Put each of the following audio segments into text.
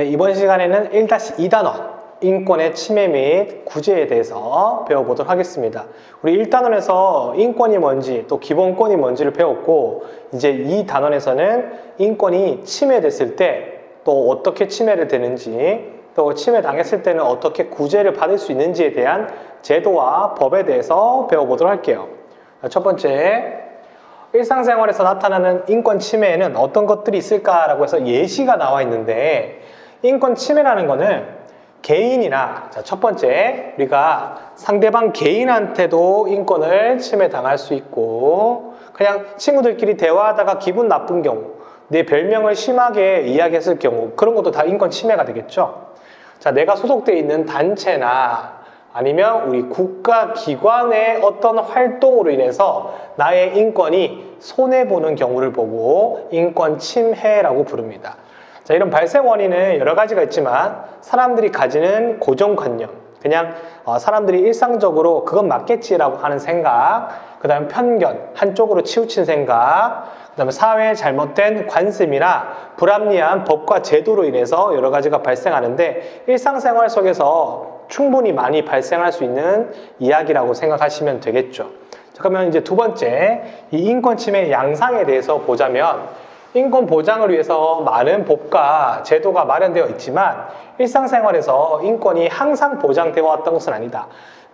네, 이번 시간에는 1-2단원 인권의 침해 및 구제에 대해서 배워보도록 하겠습니다. 우리 1단원에서 인권이 뭔지 또 기본권이 뭔지를 배웠고, 이제 2단원에서는 인권이 침해됐을 때 또 어떻게 침해를 되는지, 또 침해당했을 때는 어떻게 구제를 받을 수 있는지에 대한 제도와 법에 대해서 배워보도록 할게요. 첫 번째, 일상생활에서 나타나는 인권 침해에는 어떤 것들이 있을까라고 해서 예시가 나와 있는데, 인권 침해라는 거는 개인이나, 자, 첫 번째, 우리가 상대방 개인한테도 인권을 침해당할 수 있고, 그냥 친구들끼리 대화하다가 기분 나쁜 경우, 내 별명을 심하게 이야기했을 경우, 그런 것도 다 인권 침해가 되겠죠. 자, 내가 소속되어 있는 단체나 아니면 우리 국가기관의 어떤 활동으로 인해서 나의 인권이 손해보는 경우를 보고 인권 침해라고 부릅니다. 자, 이런 발생 원인은 여러 가지가 있지만, 사람들이 가지는 고정관념, 그냥 사람들이 일상적으로 그건 맞겠지라고 하는 생각, 그 다음에 편견, 한쪽으로 치우친 생각, 그 다음에 사회의 잘못된 관습이나 불합리한 법과 제도로 인해서 여러 가지가 발생하는데, 일상생활 속에서 충분히 많이 발생할 수 있는 이야기라고 생각하시면 되겠죠. 자, 그러면 이제 두 번째, 이 인권 침해 양상에 대해서 보자면, 인권 보장을 위해서 많은 법과 제도가 마련되어 있지만, 일상생활에서 인권이 항상 보장되어 왔던 것은 아니다.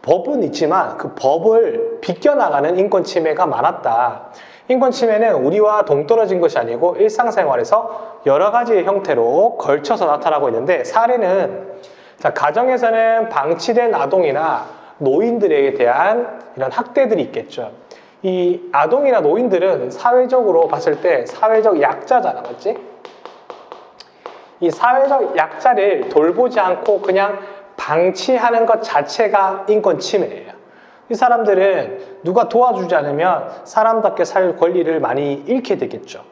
법은 있지만 그 법을 비껴나가는 인권 침해가 많았다. 인권 침해는 우리와 동떨어진 것이 아니고 일상생활에서 여러 가지의 형태로 걸쳐서 나타나고 있는데, 사례는, 자, 가정에서는 방치된 아동이나 노인들에 대한 이런 학대들이 있겠죠. 이 아동이나 노인들은 사회적으로 봤을 때 사회적 약자잖아, 맞지? 이 사회적 약자를 돌보지 않고 그냥 방치하는 것 자체가 인권 침해예요. 이 사람들은 누가 도와주지 않으면 사람답게 살 권리를 많이 잃게 되겠죠.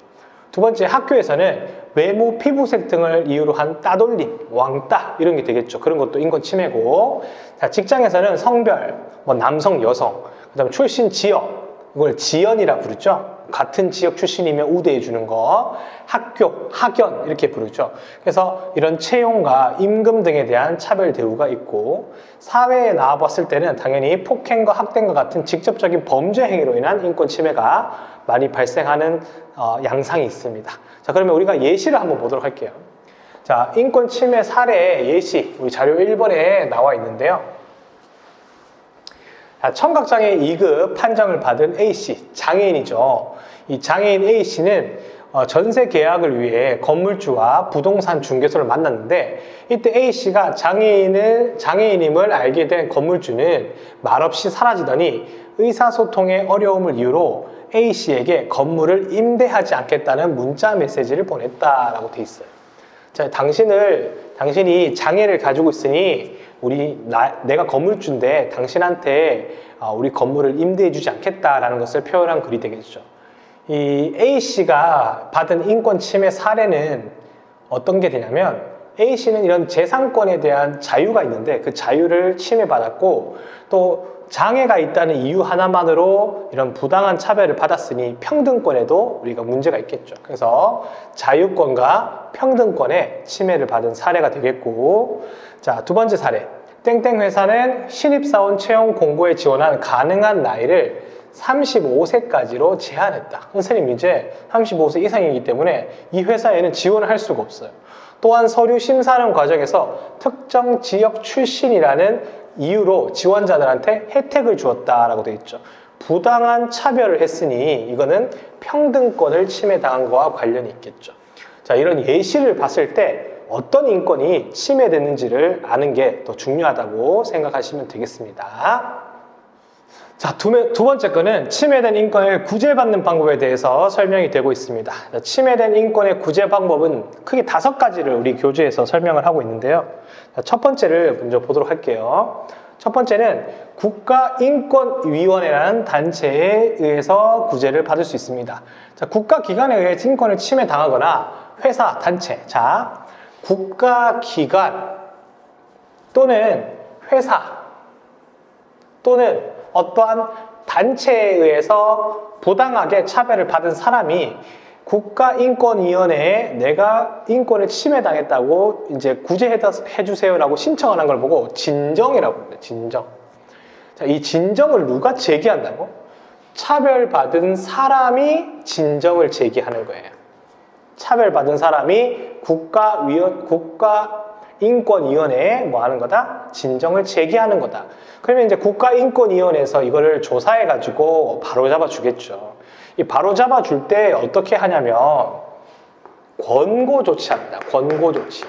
두 번째, 학교에서는 외모, 피부색 등을 이유로 한 따돌림, 왕따 이런 게 되겠죠. 그런 것도 인권 침해고, 자, 직장에서는 성별, 남성, 여성, 그 다음에 출신 지역, 이걸 지연이라 부르죠. 같은 지역 출신이면 우대해 주는 거, 학교, 학연 이렇게 부르죠. 그래서 이런 채용과 임금 등에 대한 차별 대우가 있고, 사회에 나와봤을 때는 당연히 폭행과 학대과 같은 직접적인 범죄 행위로 인한 인권 침해가 많이 발생하는 양상이 있습니다. 자, 그러면 우리가 예시를 한번 보도록 할게요. 자, 인권 침해 사례 예시, 우리 자료 1번에 나와 있는데요. 청각장애 2급 판정을 받은 A씨, 장애인이죠. 이 장애인 A씨는 전세 계약을 위해 건물주와 부동산 중개소를 만났는데, 이때 A씨가 장애인임을 알게 된 건물주는 말없이 사라지더니 의사소통의 어려움을 이유로 A씨에게 건물을 임대하지 않겠다는 문자 메시지를 보냈다라고 돼 있어요. 자, 당신이 장애를 가지고 있으니 내가 건물주인데 당신한테 우리 건물을 임대해주지 않겠다라는 것을 표현한 글이 되겠죠. 이 A씨가 받은 인권 침해 사례는 어떤 게 되냐면, A씨는 이런 재산권에 대한 자유가 있는데 그 자유를 침해받았고, 또 장애가 있다는 이유 하나만으로 이런 부당한 차별을 받았으니 평등권에도 우리가 문제가 있겠죠. 그래서 자유권과 평등권에 침해를 받은 사례가 되겠고, 자, 두 번째 사례. 땡땡 회사는 신입사원 채용 공고에 지원한 가능한 나이를 35세까지로 제한했다. 선생님, 이제 35세 이상이기 때문에 이 회사에는 지원을 할 수가 없어요. 또한 서류 심사하는 과정에서 특정 지역 출신이라는 이유로 지원자들한테 혜택을 주었다라고 되어 있죠. 부당한 차별을 했으니 이거는 평등권을 침해당한 거와 관련이 있겠죠. 자, 이런 예시를 봤을 때 어떤 인권이 침해됐는지를 아는 게 더 중요하다고 생각하시면 되겠습니다. 자, 두 번째 거는 침해된 인권을 구제받는 방법에 대해서 설명이 되고 있습니다. 자, 침해된 인권의 구제 방법은 크게 5가지를 우리 교재에서 설명을 하고 있는데요. 자, 첫 번째를 먼저 보도록 할게요. 첫 번째는 국가인권위원회라는 단체에 의해서 구제를 받을 수 있습니다. 자, 국가기관에 의해 인권을 침해당하거나 회사, 단체, 자, 국가기관 또는 회사 또는 어떠한 단체에 의해서 부당하게 차별을 받은 사람이 국가인권위원회에 내가 인권을 침해당했다고 이제 구제해주세요라고 신청하는 걸 보고 진정이라고 합니다. 진정. 자, 이 진정을 누가 제기한다고? 차별받은 사람이 진정을 제기하는 거예요. 차별받은 사람이 국가인권위원회에 뭐 하는 거다? 진정을 제기하는 거다. 그러면 이제 국가인권위원회에서 이거를 조사해가지고 바로잡아 주겠죠. 이 바로잡아 줄 때 어떻게 하냐면 권고 조치합니다. 권고 조치.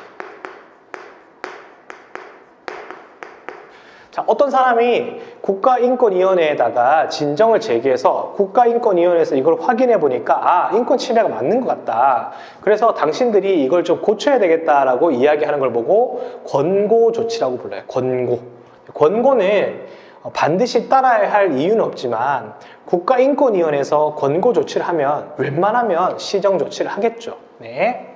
자, 어떤 사람이 국가인권위원회에다가 진정을 제기해서 국가인권위원회에서 이걸 확인해 보니까 인권 침해가 맞는 것 같다. 그래서 당신들이 이걸 좀 고쳐야 되겠다라고 이야기하는 걸 보고 권고 조치라고 불러요. 권고. 권고는 반드시 따라야 할 이유는 없지만 국가인권위원회에서 권고 조치를 하면 웬만하면 시정 조치를 하겠죠. 네.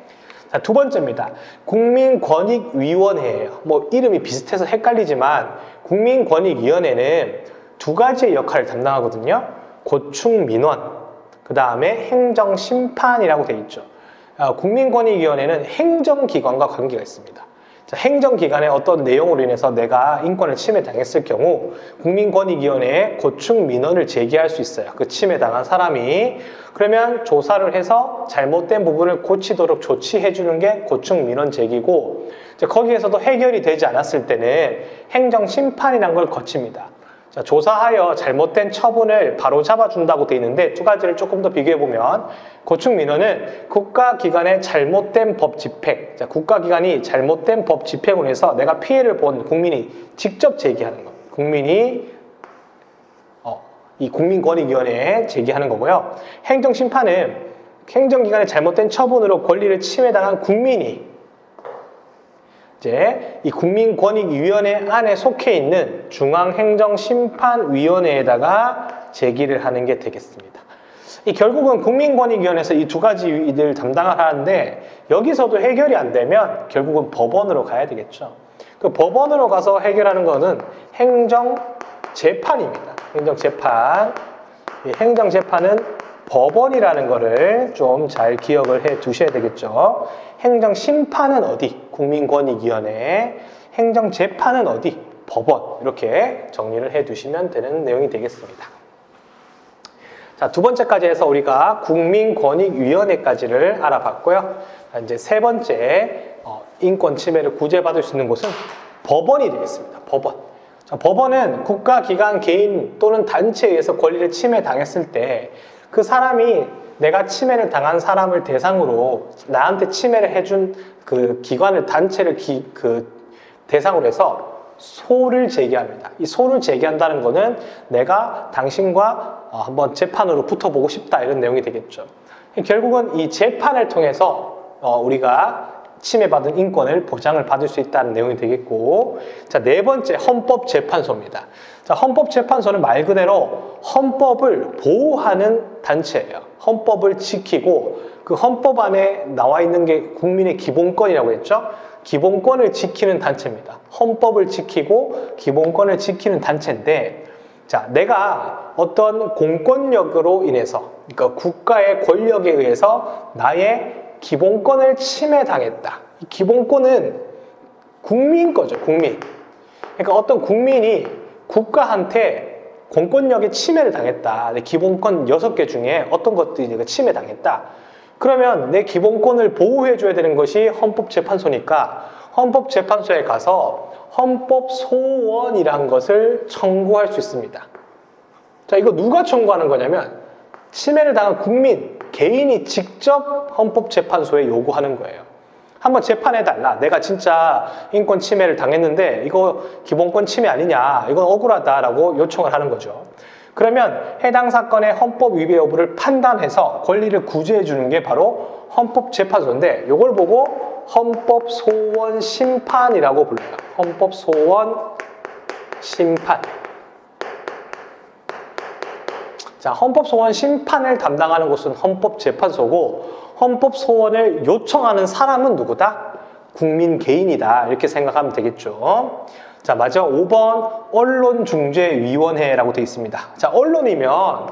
자, 두 번째입니다. 국민권익위원회예요. 뭐 이름이 비슷해서 헷갈리지만 국민권익위원회는 두 가지의 역할을 담당하거든요. 고충민원, 그 다음에 행정심판이라고 되어 있죠. 국민권익위원회는 행정기관과 관계가 있습니다. 자, 행정기관의 어떤 내용으로 인해서 내가 인권을 침해당했을 경우 국민권익위원회에 고충민원을 제기할 수 있어요. 그 침해당한 사람이. 그러면 조사를 해서 잘못된 부분을 고치도록 조치해주는 게 고충민원 제기고, 이제 거기에서도 해결이 되지 않았을 때는 행정심판이라는 걸 거칩니다. 자, 조사하여 잘못된 처분을 바로 잡아준다고 되어 있는데 두 가지를 조금 더 비교해보면 고충민원은 국가기관의 잘못된 법 집행, 자, 국가기관이 잘못된 법 집행으로 해서 내가 피해를 본 국민이 직접 제기하는 것, 국민이 이 국민권익위원회에 제기하는 거고요. 행정심판은 행정기관의 잘못된 처분으로 권리를 침해당한 국민이 이제 이 국민권익위원회 안에 속해 있는 중앙행정심판위원회에다가 제기를 하는 게 되겠습니다. 이 결국은 국민권익위원회에서 이 두 가지 일을 담당을 하는데 여기서도 해결이 안 되면 결국은 법원으로 가야 되겠죠. 그 법원으로 가서 해결하는 거는 행정재판입니다. 행정재판. 이 행정재판은 법원이라는 거를 좀 잘 기억을 해 두셔야 되겠죠. 행정심판은 어디? 국민권익위원회. 행정재판은 어디? 법원. 이렇게 정리를 해 두시면 되는 내용이 되겠습니다. 자, 두 번째까지 해서 우리가 국민권익위원회까지를 알아봤고요. 이제 세 번째 인권 침해를 구제받을 수 있는 곳은 법원이 되겠습니다. 법원. 자, 법원은 국가기관, 개인 또는 단체에 의해서 권리를 침해당했을 때 그 사람이 내가 침해를 당한 사람을 대상으로 나한테 침해를 해준 그 기관을, 단체를 대상으로 해서 소를 제기합니다. 이 소를 제기한다는 거는 내가 당신과 한번 재판으로 붙어보고 싶다, 이런 내용이 되겠죠. 결국은 이 재판을 통해서 우리가 침해받은 인권을 보장을 받을 수 있다는 내용이 되겠고, 자, 네 번째 헌법재판소입니다. 자, 헌법재판소는 말 그대로 헌법을 보호하는 단체예요. 헌법을 지키고 그 헌법 안에 나와 있는 게 국민의 기본권이라고 했죠. 기본권을 지키는 단체입니다. 헌법을 지키고 기본권을 지키는 단체인데, 자, 내가 어떤 공권력으로 인해서, 그러니까 국가의 권력에 의해서 나의 기본권을 침해당했다. 이 기본권은 국민 거죠, 국민. 그러니까 어떤 국민이 국가한테 공권력에 침해를 당했다. 내 기본권 6개 중에 어떤 것들이 내가 침해당했다. 그러면 내 기본권을 보호해줘야 되는 것이 헌법재판소니까 헌법재판소에 가서 헌법소원이라는 것을 청구할 수 있습니다. 자, 이거 누가 청구하는 거냐면 침해를 당한 국민, 개인이 직접 헌법재판소에 요구하는 거예요. 한번 재판해달라. 내가 진짜 인권 침해를 당했는데 이거 기본권 침해 아니냐, 이건 억울하다라고 요청을 하는 거죠. 그러면 해당 사건의 헌법 위배 여부를 판단해서 권리를 구제해 주는 게 바로 헌법재판소인데, 이걸 보고 헌법소원심판이라고 불러요. 헌법소원심판. 자, 헌법소원심판을 담당하는 곳은 헌법재판소고, 헌법소원을 요청하는 사람은 누구다? 국민 개인이다. 이렇게 생각하면 되겠죠. 자, 마지막 5번 언론중재위원회라고 되어 있습니다. 자, 언론이면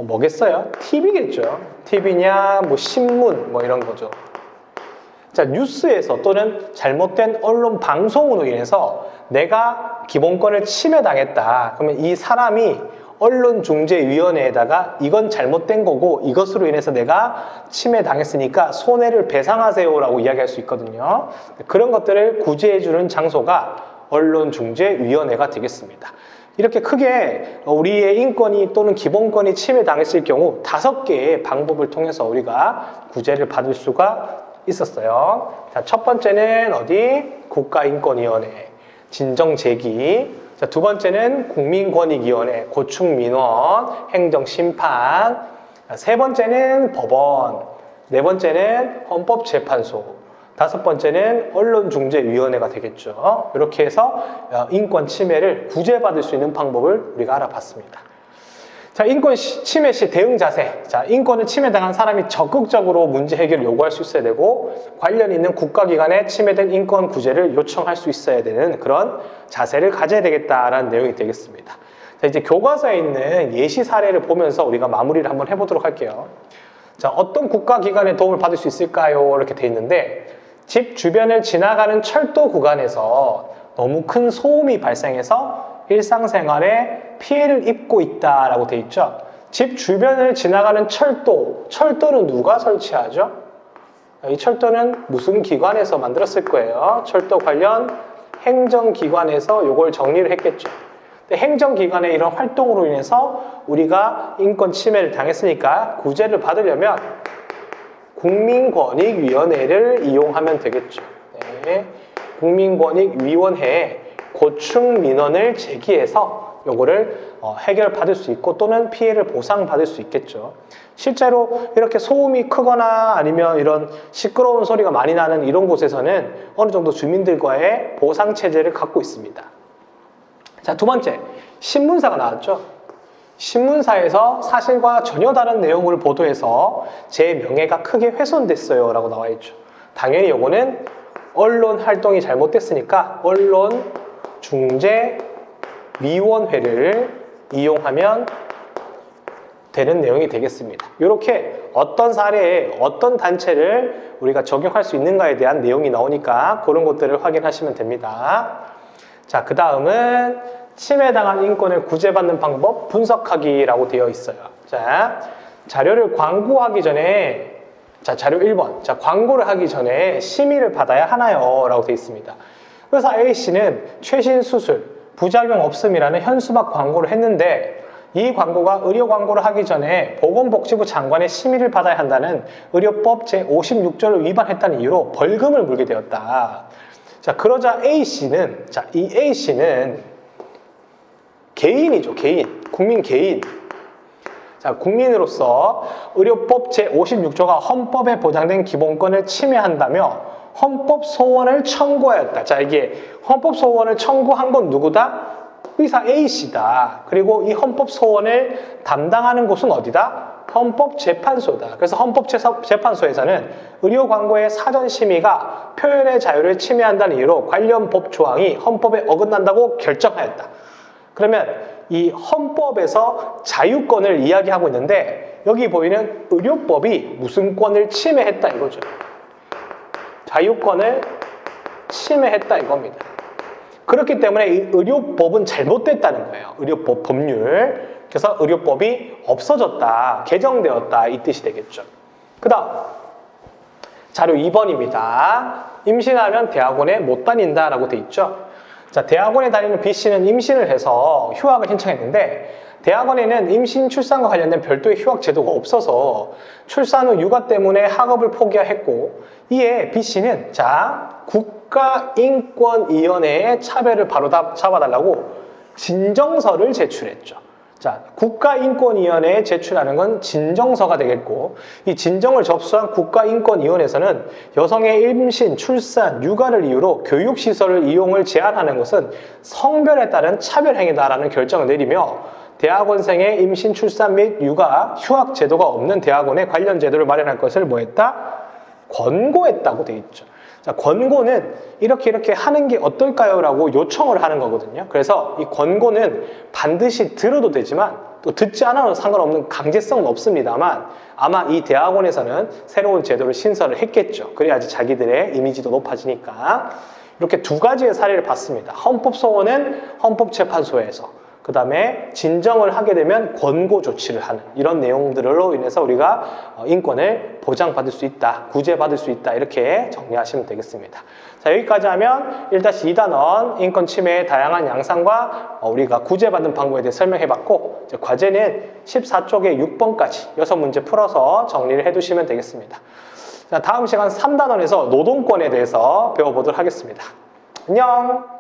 뭐겠어요? TV겠죠. TV냐, 뭐 신문, 뭐 이런 거죠. 자, 뉴스에서 또는 잘못된 언론 방송으로 인해서 내가 기본권을 침해당했다. 그러면 이 사람이 언론중재위원회에다가 이건 잘못된 거고 이것으로 인해서 내가 침해당했으니까 손해를 배상하세요라고 이야기할 수 있거든요. 그런 것들을 구제해주는 장소가 언론중재위원회가 되겠습니다. 이렇게 크게 우리의 인권이 또는 기본권이 침해당했을 경우 5개의 방법을 통해서 우리가 구제를 받을 수가 있었어요. 자, 첫 번째는 어디? 국가인권위원회, 진정제기. 자, 두 번째는 국민권익위원회, 고충민원, 행정심판. 자, 세 번째는 법원. 네 번째는 헌법재판소. 다섯 번째는 언론중재위원회가 되겠죠. 이렇게 해서 인권 침해를 구제받을 수 있는 방법을 우리가 알아봤습니다. 자, 인권 침해 시 대응 자세. 자, 인권을 침해당한 사람이 적극적으로 문제 해결을 요구할 수 있어야 되고 관련 있는 국가기관에 침해된 인권 구제를 요청할 수 있어야 되는 그런 자세를 가져야 되겠다라는 내용이 되겠습니다. 자, 이제 교과서에 있는 예시 사례를 보면서 우리가 마무리를 한번 해보도록 할게요. 자, 어떤 국가기관의 도움을 받을 수 있을까요? 이렇게 돼 있는데 집 주변을 지나가는 철도 구간에서 너무 큰 소음이 발생해서 일상생활에 피해를 입고 있다라고 돼 있죠. 집 주변을 지나가는 철도는 누가 설치하죠? 이 철도는 무슨 기관에서 만들었을 거예요? 철도 관련 행정기관에서 이걸 정리를 했겠죠. 근데 행정기관의 이런 활동으로 인해서 우리가 인권 침해를 당했으니까 구제를 받으려면 국민권익위원회를 이용하면 되겠죠. 네. 국민권익위원회에 고충민원을 제기해서 요거를 해결받을 수 있고 또는 피해를 보상받을 수 있겠죠. 실제로 이렇게 소음이 크거나 아니면 이런 시끄러운 소리가 많이 나는 이런 곳에서는 어느 정도 주민들과의 보상체제를 갖고 있습니다. 자, 두 번째, 신문사가 나왔죠. 신문사에서 사실과 전혀 다른 내용을 보도해서 제 명예가 크게 훼손됐어요 라고 나와 있죠. 당연히 요거는 언론 활동이 잘못됐으니까 언론중재위원회를 이용하면 되는 내용이 되겠습니다. 이렇게 어떤 사례에 어떤 단체를 우리가 적용할 수 있는가에 대한 내용이 나오니까 그런 것들을 확인하시면 됩니다. 자, 그 다음은 침해당한 인권을 구제받는 방법 분석하기라고 되어 있어요. 자, 자료를 광고하기 전에 자, 자료 1번. 자, 광고를 하기 전에 심의를 받아야 하나요? 라고 되어 있습니다. 의사 A씨는 최신 수술, 부작용 없음이라는 현수막 광고를 했는데 이 광고가 의료 광고를 하기 전에 보건복지부 장관의 심의를 받아야 한다는 의료법 제56조를 위반했다는 이유로 벌금을 물게 되었다. 자, 그러자 A씨는, 자, 이 A씨는 개인이죠, 개인. 국민 개인. 자, 국민으로서 의료법 제56조가 헌법에 보장된 기본권을 침해한다며 헌법 소원을 청구하였다. 자, 이게 헌법 소원을 청구한 건 누구다? 의사 A씨다. 그리고 이 헌법 소원을 담당하는 곳은 어디다? 헌법재판소다. 그래서 헌법재판소에서는 의료 광고의 사전 심의가 표현의 자유를 침해한다는 이유로 관련 법 조항이 헌법에 어긋난다고 결정하였다. 그러면 이 헌법에서 자유권을 이야기하고 있는데 여기 보이는 의료법이 무슨 권을 침해했다 이거죠. 자유권을 침해했다 이겁니다. 그렇기 때문에 이 의료법은 잘못됐다는 거예요. 의료법 법률. 그래서 의료법이 없어졌다, 개정되었다 이 뜻이 되겠죠. 그 다음 자료 2번입니다. 임신하면 대학원에 못 다닌다라고 돼 있죠. 자, 대학원에 다니는 B씨는 임신을 해서 휴학을 신청했는데 대학원에는 임신 출산과 관련된 별도의 휴학 제도가 없어서 출산 후 육아 때문에 학업을 포기했고 이에 B씨는 자, 국가인권위원회에 차별을 바로 잡아달라고 진정서를 제출했죠. 자, 국가인권위원회에 제출하는 건 진정서가 되겠고 이 진정을 접수한 국가인권위원회에서는 여성의 임신, 출산, 육아를 이유로 교육시설을 이용을 제한하는 것은 성별에 따른 차별행위다라는 결정을 내리며 대학원생의 임신, 출산 및 육아, 휴학 제도가 없는 대학원에 관련 제도를 마련할 것을 뭐했다? 권고했다고 돼 있죠. 자, 자, 권고는 이렇게 하는 게 어떨까요? 라고 요청을 하는 거거든요. 그래서 이 권고는 반드시 들어도 되지만 또 듣지 않아도 상관없는 강제성은 없습니다만 아마 이 대학원에서는 새로운 제도를 신설을 했겠죠. 그래야지 자기들의 이미지도 높아지니까. 이렇게 두 가지의 사례를 봤습니다. 헌법소원은 헌법재판소에서, 그 다음에 진정을 하게 되면 권고 조치를 하는 이런 내용들로 인해서 우리가 인권을 보장받을 수 있다, 구제받을 수 있다, 이렇게 정리하시면 되겠습니다. 자, 여기까지 하면 1-2단원 인권 침해의 다양한 양상과 우리가 구제받는 방법에 대해 설명해봤고, 이제 과제는 14쪽에 6번까지 6문제 풀어서 정리를 해두시면 되겠습니다. 자, 다음 시간 3단원에서 노동권에 대해서 배워보도록 하겠습니다. 안녕!